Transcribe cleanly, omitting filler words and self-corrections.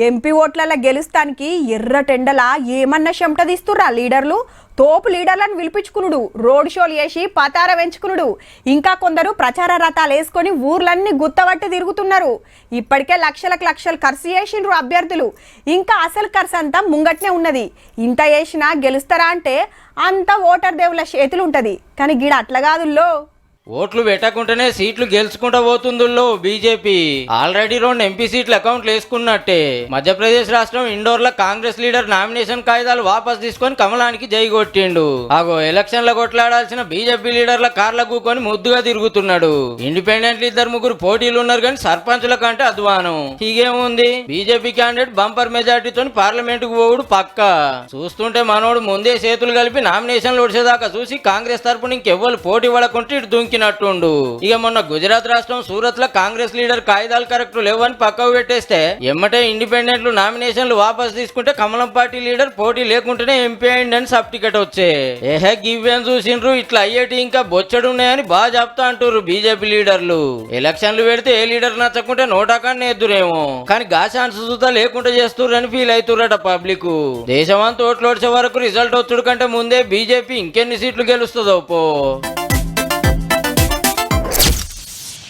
MP ఓట్లలో గెలుస్తానికి ఎర్రటెండల ఏమన్నా చెమట తీస్తుర్రా లీడర్లు. తోపు లీడర్లను పిలిపించుకునుడు, రోడ్ షోలు చేసి పతార పెంచుకునుడు, ఇంకా కొందరు ప్రచార రథాలు వేసుకొని ఊర్లన్నీ గుత్తబట్టి తిరుగుతున్నారు. ఇప్పటికే లక్షలకు లక్షలు ఖర్చు చేసిండ్రు అభ్యర్థులు. ఇంకా అసలు ఖర్చు అంతా ముంగట్నే ఉన్నది. ఇంత చేసినా గెలుస్తారా అంటే అంత ఓటర్ దేవుల చేతులు ఉంటది. కానీ గీడ అట్లా కాదుల్లో. ఓట్లు పెట్టకుండానే సీట్లు గెలుచుకుంటా పోతుందో బీజేపీ. ఆల్రెడీ 2 ఎంపీ సీట్లు అకౌంట్లు వేసుకున్నట్టే. మధ్యప్రదేశ్ రాష్ట్రం ఇండోర్ లో కాంగ్రెస్ లీడర్ నామినేషన్ కాగితాలు వాపస్ తీసుకొని కమలానికి జై కొట్టిండు. ఆగో ఎలక్షన్ లో కొట్లాడాల్సిన బీజేపీ లీడర్ల కార్ల కూకొని ముద్దుగా తిరుగుతున్నాడు. ఇండిపెండెంట్లు 2-3 పోటీలు ఉన్నారు కానీ సర్పంచుల కంటే అధ్వానం. హీగేముంది, బీజేపీ క్యాండిడేట్ బంపర్ మెజార్టీతో పార్లమెంట్ కు పోవుడు పక్క. చూస్తుంటే మనోడు ముందే చేతులు కలిపి నామినేషన్లు వచ్చేదాకా చూసి కాంగ్రెస్ తరపున ఇంకెవ్వరు పోటీ పడకుంటే ఇటు దుంకి నట్టుండు. ఇక మొన్న గుజరాత్ రాష్ట్రం సూరత్ లో కాంగ్రెస్ లీడర్ కాగితాలు కరెక్ట్ లేవని పక్కకు పెట్టేస్తే ఎమ్మటే ఇండిపెండెంట్లు నామినేషన్లు వాపస్ తీసుకుంటే కమలం పార్టీ లీడర్ పోటీ లేకుంటేనే ఎంపీ అయిందని సబ్ టికెట్ వచ్చే. గివ్వేం చూసిండ్రు, ఇట్లా అయ్యేటి ఇంకా బొచ్చడున్నాయని బాగా చెప్తా అంటారు బీజేపీ లీడర్లు. ఎలక్షన్లు పెడితే ఏ లీడర్ నచ్చకుంటే నోటాకాన్ని ఎద్దురేమో, కానీ ఛాన్స్ చూస్తా లేకుండా చేస్తుర్రని ఫీల్ అవుతుర్రట పబ్లిక్. దేశమంతా ఓట్లు వచ్చే వరకు రిజల్ట్ వచ్చుడు కంటే ముందే బీజేపీ ఇంకెన్ని సీట్లు గెలుస్తుందో పో.